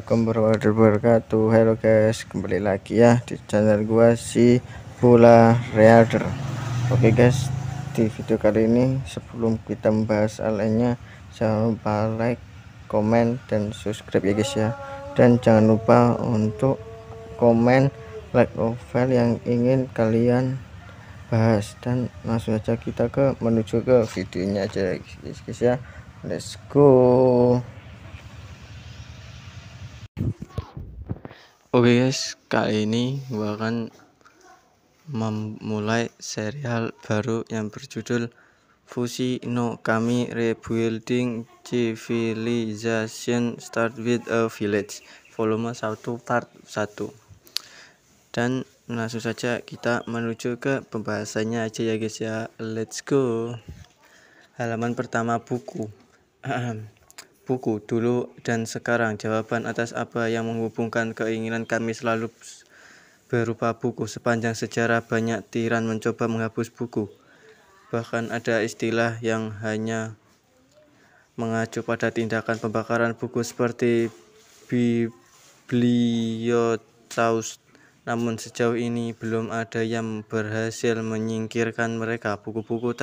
Assalamualaikum warahmatullahi wabarakatuh. Halo guys, kembali lagi ya di channel gua si Bola Reader. Oke guys, di video kali ini sebelum kita membahas hal lainnya, jangan lupa like, komen, dan subscribe ya guys ya. Dan jangan lupa untuk komen like novel yang ingin kalian bahas, dan langsung saja kita menuju ke videonya aja guys ya. Let's go. Oke guys, kali ini gua akan memulai serial baru yang berjudul Fushi no Kami Rebuilding Civilization Start with a Village, volume 1 part 1. Dan langsung saja kita menuju ke pembahasannya aja ya guys ya. Let's go. Halaman pertama buku. Buku dulu dan sekarang, jawaban atas apa yang menghubungkan keinginan kami selalu berupa buku. Sepanjang sejarah banyak tiran mencoba menghapus buku. Bahkan ada istilah yang hanya mengacu pada tindakan pembakaran buku seperti bibliotaus. Namun sejauh ini belum ada yang berhasil menyingkirkan mereka. Buku-buku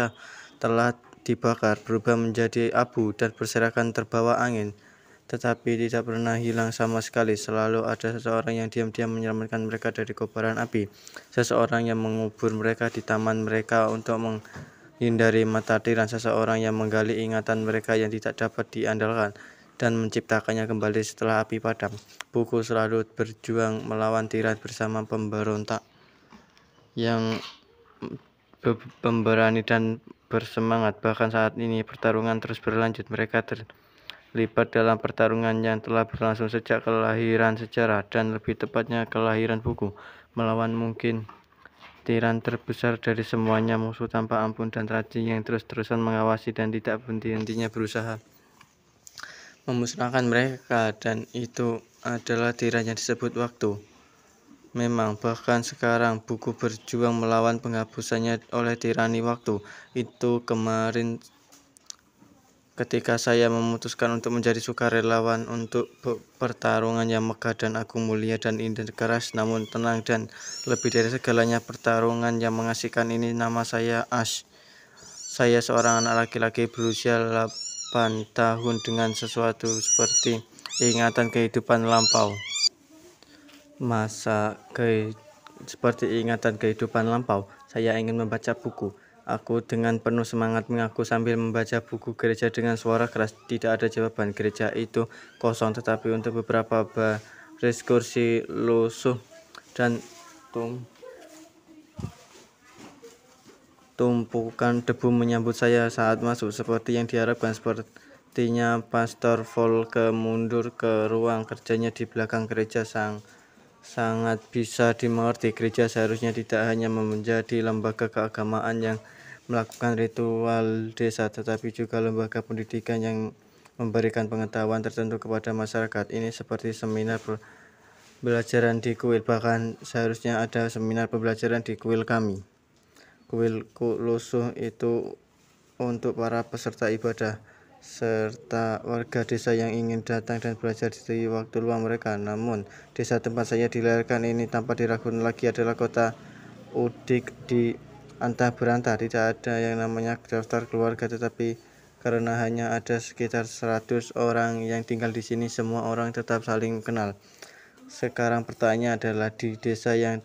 telah dibakar, berubah menjadi abu, dan berserakan terbawa angin, tetapi tidak pernah hilang sama sekali. Selalu ada seseorang yang diam-diam menyelamatkan mereka dari kobaran api, seseorang yang mengubur mereka di taman mereka untuk menghindari mata tiran, seseorang yang menggali ingatan mereka yang tidak dapat diandalkan dan menciptakannya kembali setelah api padam. Buku selalu berjuang melawan tiran bersama pemberontak yang pemberani dan bersemangat. Bahkan saat ini pertarungan terus berlanjut. Mereka terlibat dalam pertarungan yang telah berlangsung sejak kelahiran sejarah, dan lebih tepatnya kelahiran buku, melawan mungkin tiran terbesar dari semuanya, musuh tanpa ampun dan tradisi yang terus-terusan mengawasi dan tidak henti-hentinya berusaha memusnahkan mereka, dan itu adalah tiran yang disebut waktu. Memang, bahkan sekarang buku berjuang melawan penghapusannya oleh tirani waktu. Itu kemarin ketika saya memutuskan untuk menjadi sukarelawan untuk pertarungan yang megah dan agung, mulia dan indah, keras namun tenang, dan lebih dari segalanya pertarungan yang mengasihkan ini. Nama saya Ash. Saya seorang anak laki-laki berusia 8 tahun dengan sesuatu seperti ingatan kehidupan lampau. Seperti ingatan kehidupan lampau, saya ingin membaca buku. Aku dengan penuh semangat mengaku sambil membaca buku. Gereja dengan suara keras. Tidak ada jawaban. Gereja itu kosong, tetapi untuk beberapa baris kursi lusuh dan tumpukan debu menyambut saya saat masuk. Seperti yang diharapkan, sepertinya Pastor Volke mundur ke ruang kerjanya di belakang gereja. Sangat bisa dimengerti. Gereja seharusnya tidak hanya menjadi lembaga keagamaan yang melakukan ritual desa, tetapi juga lembaga pendidikan yang memberikan pengetahuan tertentu kepada masyarakat. Ini seperti seminar pembelajaran di kuil. Bahkan seharusnya ada seminar pembelajaran di kuil kami. Kuil lusuh itu untuk para peserta ibadah serta warga desa yang ingin datang dan belajar di waktu luang mereka. Namun desa tempat saya dilahirkan ini tanpa diragukan lagi adalah kota udik di antah berantah. Tidak ada yang namanya daftar keluarga, tetapi karena hanya ada sekitar 100 orang yang tinggal di sini, semua orang tetap saling kenal. Sekarang pertanyaannya adalah, di desa yang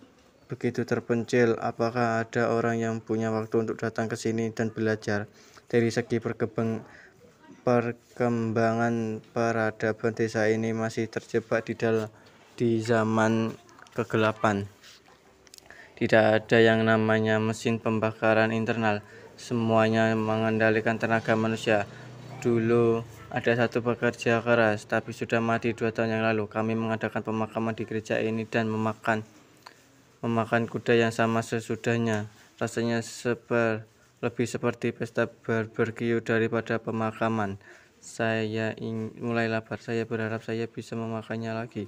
begitu terpencil, apakah ada orang yang punya waktu untuk datang ke sini dan belajar? Dari segi perkembangan peradaban, desa ini masih terjebak di zaman kegelapan. Tidak ada yang namanya mesin pembakaran internal. Semuanya mengendalikan tenaga manusia. Dulu ada satu pekerja keras, tapi sudah mati 2 tahun yang lalu. Kami mengadakan pemakaman di gereja ini dan memakan kuda yang sama sesudahnya. Rasanya lebih seperti pesta barbeque daripada pemakaman. Saya mulai lapar. Saya berharap saya bisa memakannya lagi.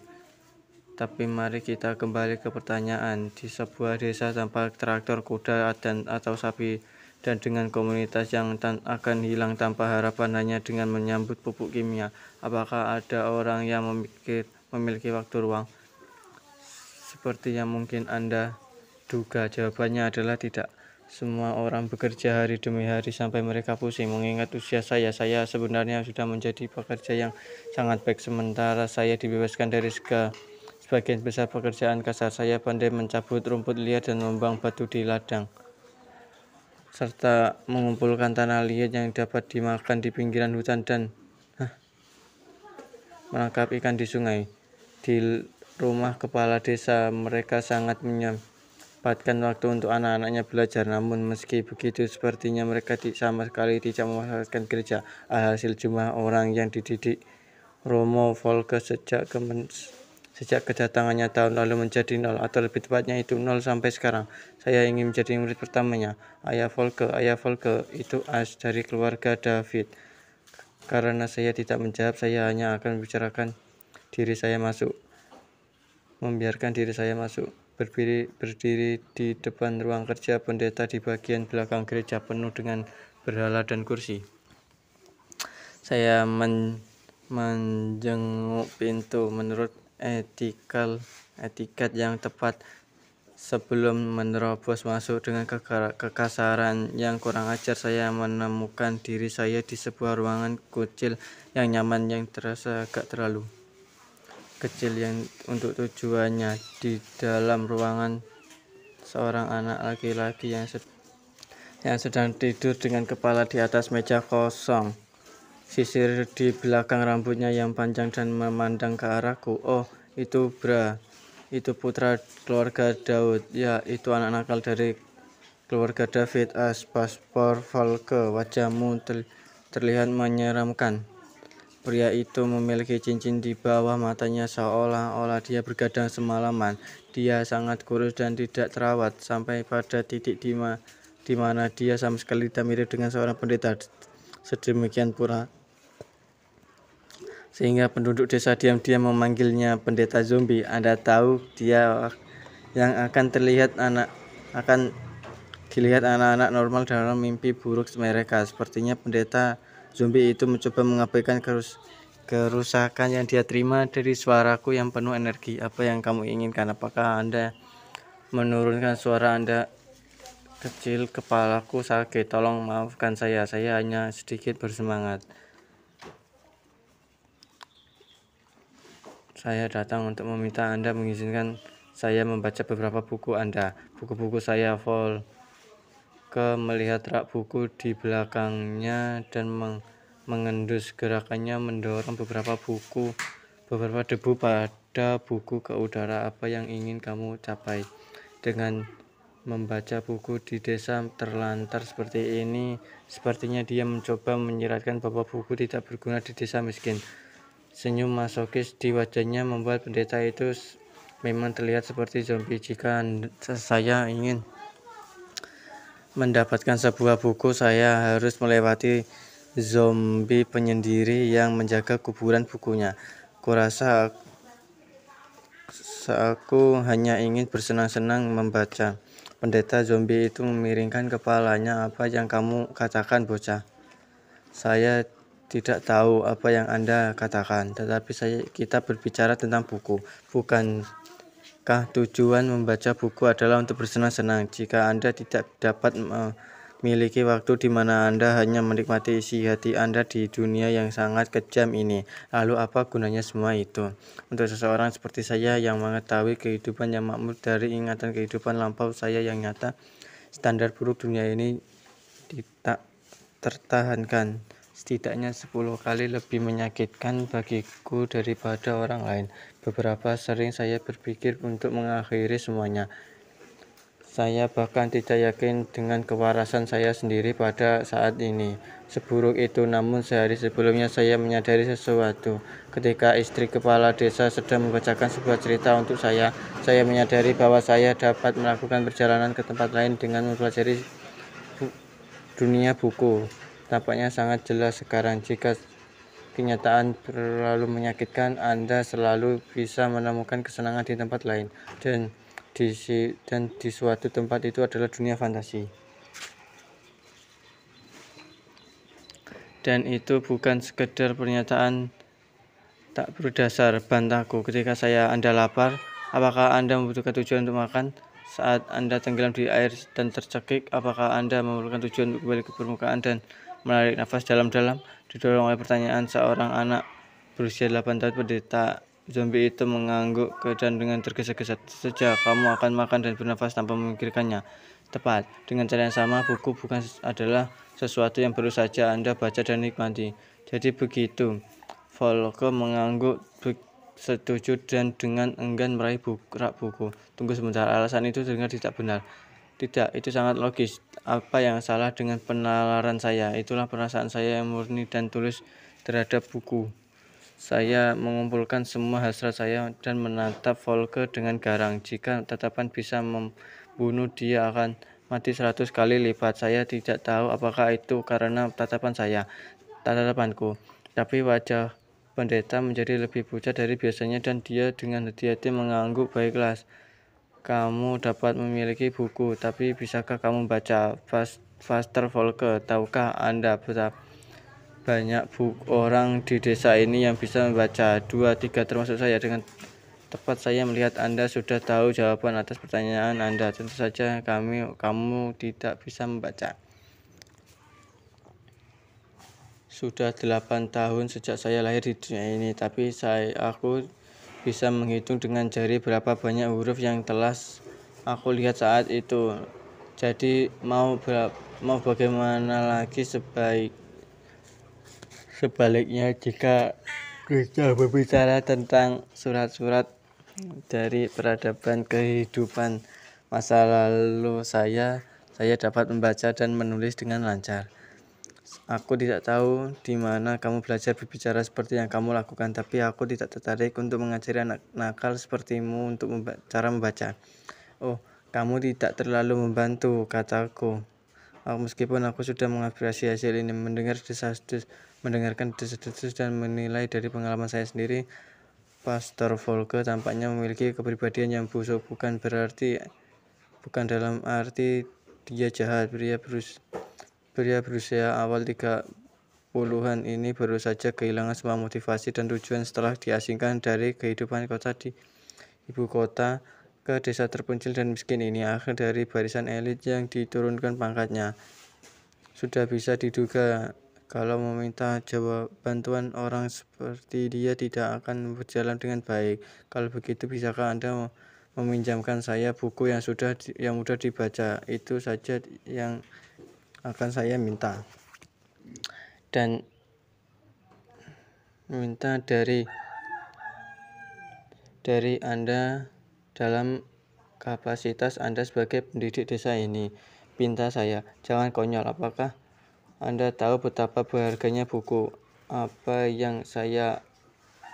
Tapi mari kita kembali ke pertanyaan. Di sebuah desa tanpa traktor, kuda, atau sapi, dan dengan komunitas yang akan hilang tanpa harapan hanya dengan menyambut pupuk kimia, apakah ada orang yang memiliki waktu ruang seperti yang mungkin Anda duga? Jawabannya adalah tidak. Semua orang bekerja hari demi hari sampai mereka pusing. Mengingat usia saya sebenarnya sudah menjadi pekerja yang sangat baik. Sementara saya dibebaskan dari sebagian besar pekerjaan kasar. Saya pandai mencabut rumput liar dan membuang batu di ladang, serta mengumpulkan tanah liat yang dapat dimakan di pinggiran hutan dan menangkap ikan di sungai. Di rumah kepala desa, mereka sangat menyempatkan waktu untuk anak-anaknya belajar. Namun meski begitu, sepertinya mereka sama sekali tidak memanfaatkan gereja. Alhasil jumlah orang yang dididik Romo Volker sejak kedatangannya tahun lalu menjadi 0, atau lebih tepatnya itu 0 sampai sekarang. Saya ingin menjadi murid pertamanya. Ayah Volker, itu as dari keluarga David. Karena saya tidak menjawab, saya hanya akan membiarkan diri saya masuk. Berdiri di depan ruang kerja pendeta di bagian belakang gereja penuh dengan berhala dan kursi. Saya menjenguk pintu. Menurut etiket yang tepat, sebelum menerobos masuk dengan kekasaran yang kurang ajar, saya menemukan diri saya di sebuah ruangan kecil yang nyaman, yang terasa agak terlalu kecil untuk tujuannya. Di dalam ruangan, seorang anak laki-laki yang sedang tidur dengan kepala di atas meja kosong. Sisir di belakang rambutnya yang panjang dan memandang ke arahku. Oh, itu putra keluarga Daud. Ya, itu anak nakal dari keluarga David, Pastor Volker. Wajahmu terlihat menyeramkan. Pria itu memiliki cincin di bawah matanya, seolah-olah dia bergadang semalaman. Dia sangat kurus dan tidak terawat, sampai pada titik di mana dia sama sekali tidak mirip dengan seorang pendeta. Sedemikian pura sehingga penduduk desa diam-diam memanggilnya pendeta zombie. Anda tahu, dia yang akan dilihat anak-anak normal dalam mimpi buruk mereka. Sepertinya pendeta zombie itu mencoba mengabaikan kerusakan yang dia terima dari suaraku yang penuh energi. Apa yang kamu inginkan? Apakah Anda menurunkan suara Anda kecil? Kepalaku sakit. Tolong maafkan saya hanya sedikit bersemangat. Saya datang untuk meminta Anda mengizinkan saya membaca beberapa buku Anda. Buku-buku saya. Volker melihat rak buku di belakangnya dan mengendus. Gerakannya mendorong beberapa debu pada buku ke udara. Apa yang ingin kamu capai dengan membaca buku di desa terlantar seperti ini? Sepertinya dia mencoba menyiratkan bahwa buku tidak berguna di desa miskin. Senyum masokis di wajahnya membuat pendeta itu memang terlihat seperti zombie. Jika saya ingin mendapatkan sebuah buku, saya harus melewati zombie penyendiri yang menjaga kuburan bukunya. Kurasa aku hanya ingin bersenang-senang membaca. Pendeta zombie itu memiringkan kepalanya. Apa yang kamu katakan, bocah? Saya tidak tahu apa yang Anda katakan, tetapi kita berbicara tentang buku. Bukankah tujuan membaca buku adalah untuk bersenang-senang? Jika Anda tidak dapat memiliki waktu di mana Anda hanya menikmati isi hati Anda di dunia yang sangat kejam ini, lalu apa gunanya semua itu? Untuk seseorang seperti saya yang mengetahui kehidupan yang makmur dari ingatan kehidupan lampau saya yang nyata, standar buruk dunia ini tidak tertahankan. Setidaknya 10 kali lebih menyakitkan bagiku daripada orang lain. Beberapa sering saya berpikir untuk mengakhiri semuanya. Saya bahkan tidak yakin dengan kewarasan saya sendiri pada saat ini. Seburuk itu, namun sehari sebelumnya saya menyadari sesuatu. Ketika istri kepala desa sedang membacakan sebuah cerita untuk saya menyadari bahwa saya dapat melakukan perjalanan ke tempat lain dengan mempelajari dunia buku. Tampaknya sangat jelas sekarang. Jika kenyataan terlalu menyakitkan, Anda selalu bisa menemukan kesenangan di tempat lain, dan di suatu tempat itu adalah dunia fantasi. Dan itu bukan sekedar pernyataan tak berdasar, bantahku. Ketika Anda lapar, apakah Anda membutuhkan tujuan untuk makan? Saat Anda tenggelam di air dan tercekik, apakah Anda memerlukan tujuan untuk kembali ke permukaan dan menarik nafas dalam-dalam? Didorong oleh pertanyaan seorang anak berusia 8 tahun, pendeta zombie itu mengangguk dan dengan tergesa-gesa. Saja kamu akan makan dan bernafas tanpa memikirkannya. Tepat. Dengan cara yang sama, buku bukan adalah sesuatu yang baru saja Anda baca dan nikmati. Jadi begitu. Volker mengangguk setuju dan dengan enggan meraih rak buku. Tunggu sebentar, alasan itu terdengar tidak benar. Tidak, itu sangat logis. Apa yang salah dengan penalaran saya? Itulah perasaan saya yang murni dan tulus terhadap buku. Saya mengumpulkan semua hasrat saya dan menatap Volker dengan garang. Jika tatapan bisa membunuh, dia akan mati 100 kali lipat. Saya tidak tahu apakah itu karena tatapanku, tapi wajah pendeta menjadi lebih pucat dari biasanya dan dia dengan hati-hati mengangguk. Baiklah, kamu dapat memiliki buku, tapi bisakah kamu baca? Pastor Volker, tahukah Anda betapa banyak orang di desa ini yang bisa membaca? 2-3 termasuk saya. Dengan tepat saya melihat Anda sudah tahu jawaban atas pertanyaan Anda. Tentu saja kamu tidak bisa membaca. Sudah 8 tahun sejak saya lahir di dunia ini, tapi aku bisa menghitung dengan jari berapa banyak huruf yang telah aku lihat saat itu. Jadi mau bagaimana lagi sebaliknya jika kita berbicara tentang surat-surat dari peradaban kehidupan masa lalu saya dapat membaca dan menulis dengan lancar. Aku tidak tahu di mana kamu belajar berbicara seperti yang kamu lakukan, tapi aku tidak tertarik untuk mengajari anak nakal sepertimu untuk cara membaca. Oh, kamu tidak terlalu membantu, kataku. Meskipun aku sudah mengaspirasi hasil ini, mendengarkan desas-desus dan menilai dari pengalaman saya sendiri, Pastor Volker tampaknya memiliki kepribadian yang busuk. Bukan dalam arti dia jahat. Pria berusia awal 30-an ini baru saja kehilangan semua motivasi dan tujuan setelah diasingkan dari kehidupan kota di ibu kota ke desa terpencil dan miskin ini. Akhir dari barisan elit yang diturunkan pangkatnya. Sudah bisa diduga kalau meminta bantuan orang seperti dia tidak akan berjalan dengan baik. Kalau begitu, bisakah Anda meminjamkan saya buku yang mudah dibaca? Itu saja yang akan saya minta. Dan minta dari Anda dalam kapasitas Anda sebagai pendidik desa ini. Pinta saya, jangan konyol. Apakah Anda tahu betapa berharganya buku? Apa yang saya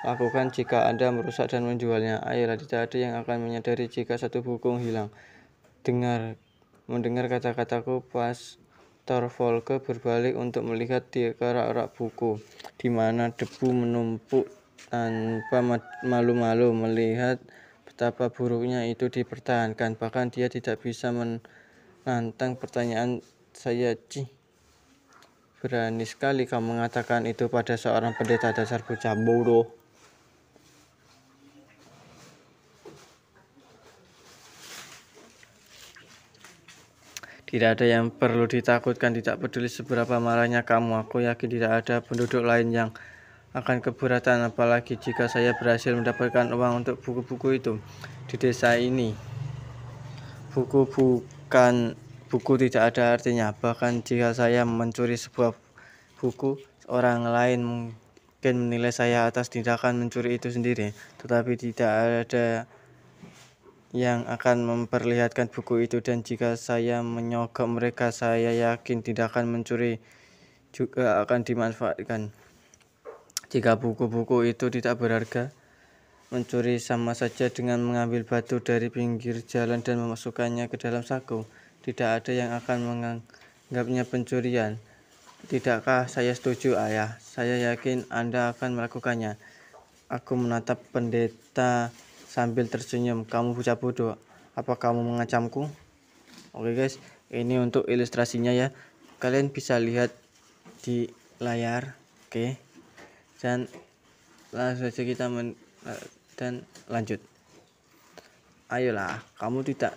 lakukan jika Anda merusak dan menjualnya? Ayolah, tidak ada yang akan menyadari jika satu buku hilang. Mendengar kata-kataku, Pastor Volker berbalik untuk melihat di rak-rak buku, di mana debu menumpuk tanpa malu-malu. Melihat betapa buruknya itu dipertahankan, bahkan dia tidak bisa menantang pertanyaan saya. Berani sekali kamu mengatakan itu pada seorang pendeta, dasar bocah bodoh. Tidak ada yang perlu ditakutkan, tidak peduli seberapa marahnya kamu. Aku yakin tidak ada penduduk lain yang akan keberatan, apalagi jika saya berhasil mendapatkan uang untuk buku-buku itu di desa ini. Buku tidak ada artinya. Bahkan jika saya mencuri sebuah buku, orang lain mungkin menilai saya atas tindakan mencuri itu sendiri, tetapi tidak ada yang akan memperlihatkan buku itu. Dan jika saya menyogok mereka, saya yakin tindakan mencuri juga akan dimanfaatkan. Jika buku-buku itu tidak berharga, mencuri sama saja dengan mengambil batu dari pinggir jalan dan memasukkannya ke dalam saku. Tidak ada yang akan menganggapnya pencurian. Tidakkah saya setuju, Ayah? Saya yakin Anda akan melakukannya. Aku menatap pendeta sambil tersenyum. Kamu bocah bodoh. Apa kamu mengancamku? Oke guys, ini untuk ilustrasinya ya. Kalian bisa lihat di layar. Oke. Dan Langsung saja kita dan lanjut. Ayolah, kamu tidak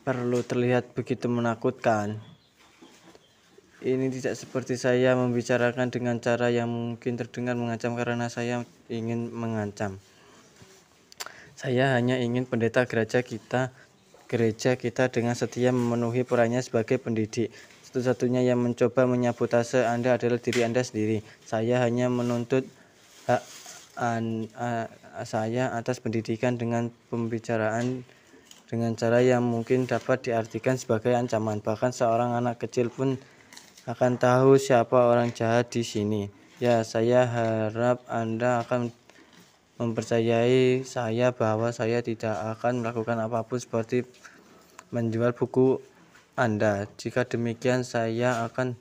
perlu terlihat begitu menakutkan. Ini tidak seperti saya membicarakan dengan cara yang mungkin terdengar mengancam karena saya ingin mengancam. Saya hanya ingin pendeta gereja kita dengan setia memenuhi perannya sebagai pendidik. Satu-satunya yang mencoba menyabotase Anda adalah diri Anda sendiri. Saya hanya menuntut hak saya atas pendidikan dengan pembicaraan dengan cara yang mungkin dapat diartikan sebagai ancaman. Bahkan seorang anak kecil pun akan tahu siapa orang jahat di sini. Ya, saya harap Anda akan mempercayai saya bahwa saya tidak akan melakukan apapun seperti menjual buku Anda. Jika demikian, saya akan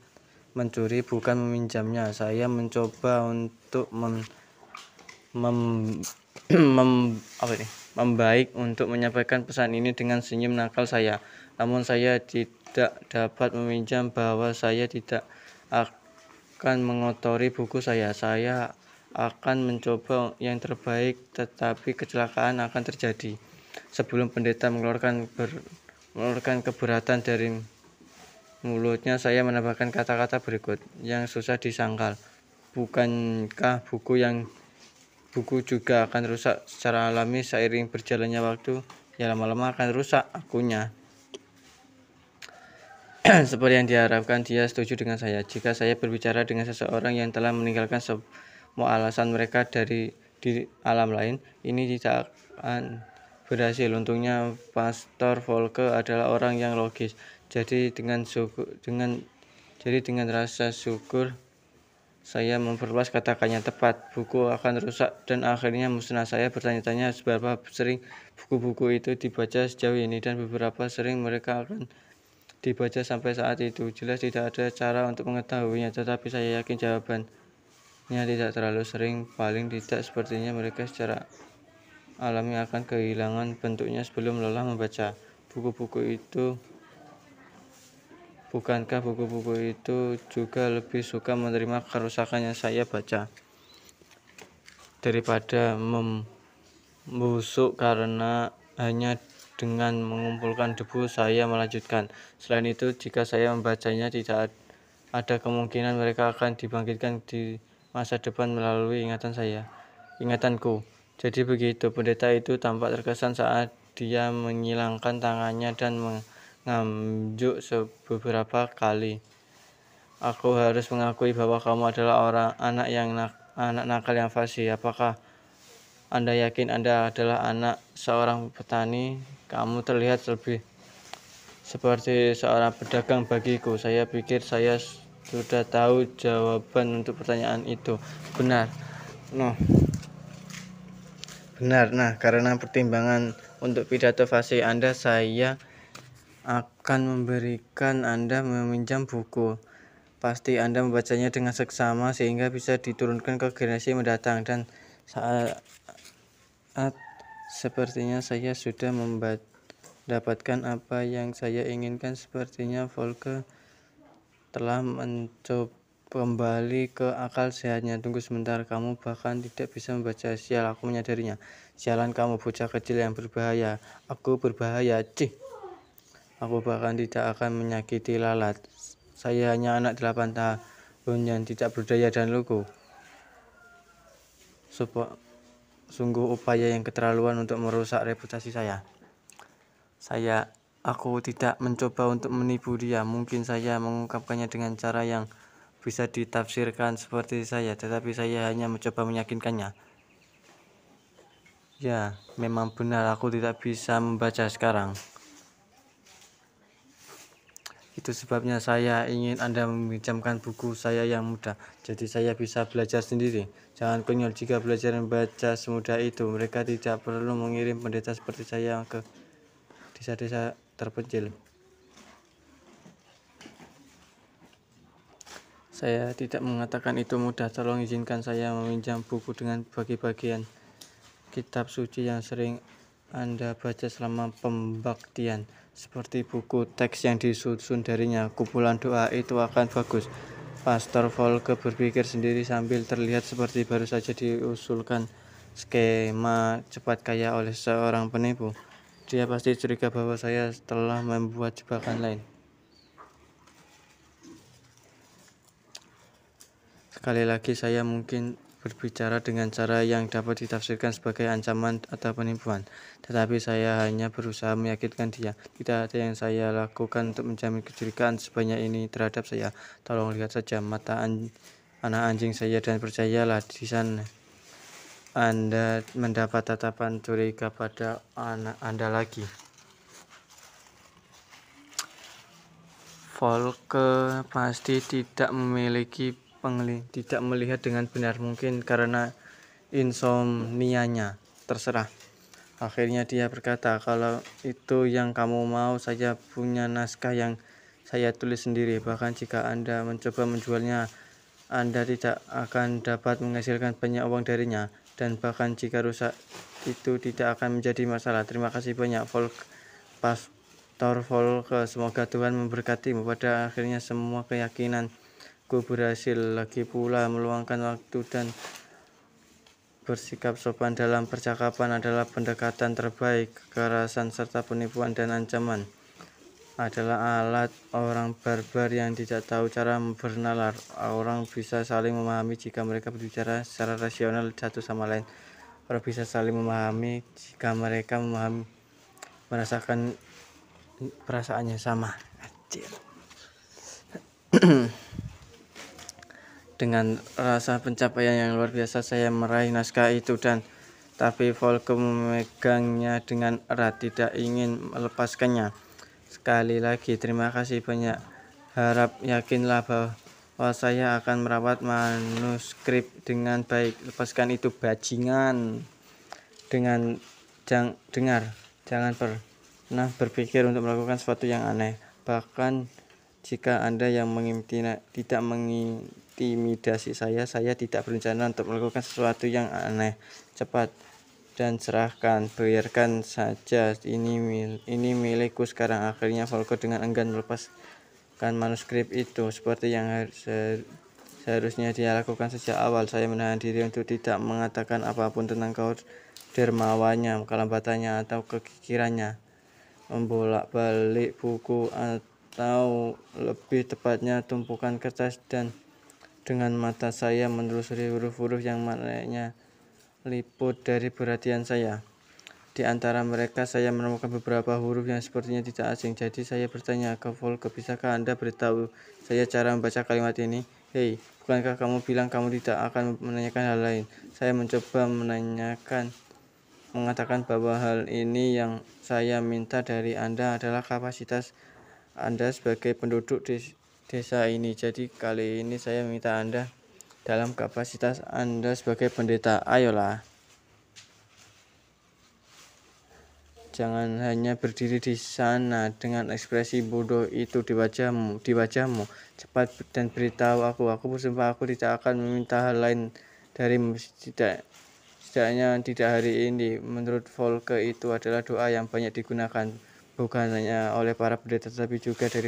mencuri bukan meminjamnya. Saya mencoba untuk membaik untuk menyampaikan pesan ini dengan senyum nakal saya. Namun saya tidak dapat meminjam bahwa saya tidak akan mengotori buku saya. Saya akan mencoba yang terbaik, tetapi kecelakaan akan terjadi. Sebelum pendeta mengeluarkan keberatan dari mulutnya, saya menambahkan kata-kata berikut yang susah disangkal. Bukankah buku juga akan rusak secara alami seiring berjalannya waktu? Ya, lama-lama akan rusak akunya. Seperti yang diharapkan, dia setuju dengan saya. Jika saya berbicara dengan seseorang yang telah meninggalkan semua alasan mereka di alam lain, ini tidak akan berhasil. Untungnya Pastor Volke adalah orang yang logis. Jadi dengan rasa syukur saya memperluas katakannya tepat. Buku akan rusak dan akhirnya musnah. Saya bertanya-tanya seberapa sering buku-buku itu dibaca sejauh ini, dan beberapa sering mereka akan dibaca sampai saat itu. Jelas tidak ada cara untuk mengetahuinya, tetapi saya yakin jawabannya tidak terlalu sering. Paling tidak sepertinya mereka secara alami akan kehilangan bentuknya sebelum lelah membaca buku-buku itu. Bukankah buku-buku itu juga lebih suka menerima kerusakan yang saya baca daripada membusuk karena hanya dengan mengumpulkan debu? Saya melanjutkan. Selain itu, jika saya membacanya, tidak ada kemungkinan mereka akan dibangkitkan di masa depan melalui ingatanku. Jadi begitu. Pendeta itu tampak terkesan saat dia menyilangkan tangannya dan menganjuk beberapa kali. Aku harus mengakui bahwa kamu adalah anak nakal yang fasih. Apakah Anda yakin Anda adalah anak seorang petani? Kamu terlihat lebih seperti seorang pedagang bagiku. Saya pikir saya sudah tahu jawaban untuk pertanyaan itu. Benar. Nah, karena pertimbangan untuk pidato fasih Anda, saya akan memberikan Anda meminjam buku. Pasti Anda membacanya dengan seksama sehingga bisa diturunkan ke generasi mendatang. Dan saat sepertinya saya sudah mendapatkan apa yang saya inginkan. Sepertinya Volke telah mencoba kembali ke akal sehatnya. Tunggu sebentar, kamu bahkan tidak bisa membaca. Sial, aku menyadarinya. Sialan kamu, bocah kecil yang berbahaya. Aku berbahaya, cih. Aku bahkan tidak akan menyakiti lalat. Saya hanya anak 8 tahun yang tidak berdaya dan lugu. Sungguh upaya yang keterlaluan untuk merusak reputasi saya. Aku tidak mencoba untuk menipu dia. Mungkin saya mengungkapkannya dengan cara yang bisa ditafsirkan seperti saya, tetapi saya hanya mencoba meyakinkannya. Ya, memang benar, aku tidak bisa membaca sekarang. Itu sebabnya saya ingin Anda meminjamkan buku saya yang mudah, jadi saya bisa belajar sendiri. Jangan konyol, jika belajar membaca semudah itu, mereka tidak perlu mengirim pendeta seperti saya ke desa-desa terpencil. Saya tidak mengatakan itu mudah. Tolong izinkan saya meminjam buku dengan bagian kitab suci yang sering Anda baca selama pembaktian, seperti buku teks yang disusun darinya. Kumpulan doa itu akan bagus. Pastor Volke berpikir sendiri sambil terlihat seperti baru saja diusulkan skema cepat kaya oleh seorang penipu. Dia pasti curiga bahwa saya telah membuat jebakan lain. Sekali lagi saya mungkin berbicara dengan cara yang dapat ditafsirkan sebagai ancaman atau penipuan, tetapi saya hanya berusaha meyakinkan dia. Tidak ada yang saya lakukan untuk menjamin kecurigaan sebanyak ini terhadap saya. Tolong lihat saja mata anak anjing saya dan percayalah, di sana Anda mendapat tatapan curiga pada anak Anda lagi. Volke pasti tidak melihat dengan benar, mungkin karena insomnianya. Terserah. Akhirnya dia berkata, kalau itu yang kamu mau, saya punya naskah yang saya tulis sendiri. Bahkan jika Anda mencoba menjualnya, Anda tidak akan dapat menghasilkan banyak uang darinya. Dan bahkan jika rusak, itu tidak akan menjadi masalah. Terima kasih banyak, Pastor Volke. Semoga Tuhan memberkatimu. Pada akhirnya semua keyakinanku berhasil. Lagi pula meluangkan waktu dan bersikap sopan dalam percakapan adalah pendekatan terbaik. Kekerasan serta penipuan dan ancaman adalah alat orang barbar yang tidak tahu cara bernalar. Orang bisa saling memahami jika mereka berbicara secara rasional satu sama lain. Orang bisa saling memahami jika mereka merasakan perasaannya sama. Dengan rasa pencapaian yang luar biasa saya meraih naskah itu, tapi Volke memegangnya dengan erat, tidak ingin melepaskannya. Sekali lagi terima kasih banyak. Harap yakinlah bahwa saya akan merawat manuskrip dengan baik. Lepaskan itu, bajingan. Dengar, jangan pernah berpikir untuk melakukan sesuatu yang aneh, bahkan jika Anda yang tidak mengintimidasi saya tidak berencana untuk melakukan sesuatu yang aneh. Cepat dan serahkan, biarkan saja, ini milikku sekarang. Akhirnya Volke dengan enggan melepaskan manuskrip itu, seperti yang seharusnya dia lakukan sejak awal. Saya menahan diri untuk tidak mengatakan apapun tentang dermawannya, kelambatannya, atau kekikirannya membolak-balik buku, atau lebih tepatnya tumpukan kertas, dan dengan mata saya menelusuri huruf-huruf yang maknanya liput dari perhatian saya. Di antara mereka saya menemukan beberapa huruf yang sepertinya tidak asing. Jadi saya bertanya ke Volke, bisakah Anda beritahu saya cara membaca kalimat ini? Hei, bukankah kamu bilang kamu tidak akan menanyakan hal lain? Saya mencoba mengatakan bahwa hal ini yang saya minta dari Anda adalah kapasitas Anda sebagai penduduk desa ini. Jadi kali ini saya minta Anda dalam kapasitas Anda sebagai pendeta. Ayolah, jangan hanya berdiri di sana dengan ekspresi bodoh itu di wajahmu. Cepat dan beritahu aku. Aku bersumpah aku tidak akan meminta hal lain darimu, setidaknya tidak hari ini. Menurut Volke itu adalah doa yang banyak digunakan, bukan hanya oleh para pendeta tetapi juga di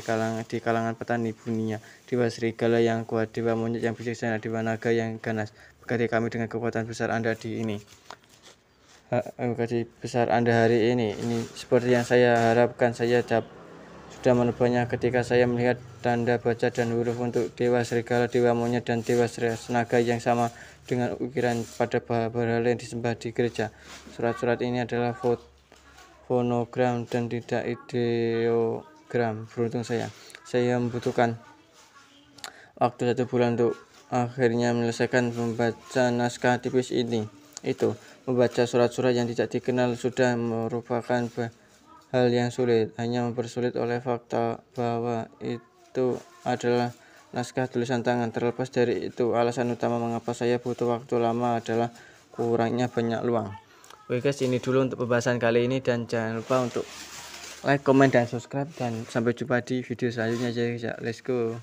kalangan petani dunia. Dewa serigala yang kuat, dewa monyet yang bijaksana, dewa naga yang ganas, berkati kami dengan kekuatan besar Anda hari ini. Ini seperti yang saya harapkan. Saya sudah menebaknya ketika saya melihat tanda baca dan huruf untuk dewa serigala, dewa monyet, dan dewa naga yang sama dengan ukiran pada berhala yang disembah di gereja. Surat-surat ini adalah fonogram dan tidak ideogram. Beruntung saya membutuhkan waktu 1 bulan untuk akhirnya menyelesaikan membaca naskah tipis itu. Membaca surat-surat yang tidak dikenal sudah merupakan hal yang sulit, hanya mempersulit oleh fakta bahwa itu adalah naskah tulisan tangan. Terlepas dari itu, alasan utama mengapa saya butuh waktu lama adalah kurangnya banyak luang. Oke guys, ini dulu untuk pembahasan kali ini, dan jangan lupa untuk like, komen, dan subscribe, dan sampai jumpa di video selanjutnya. Let's go.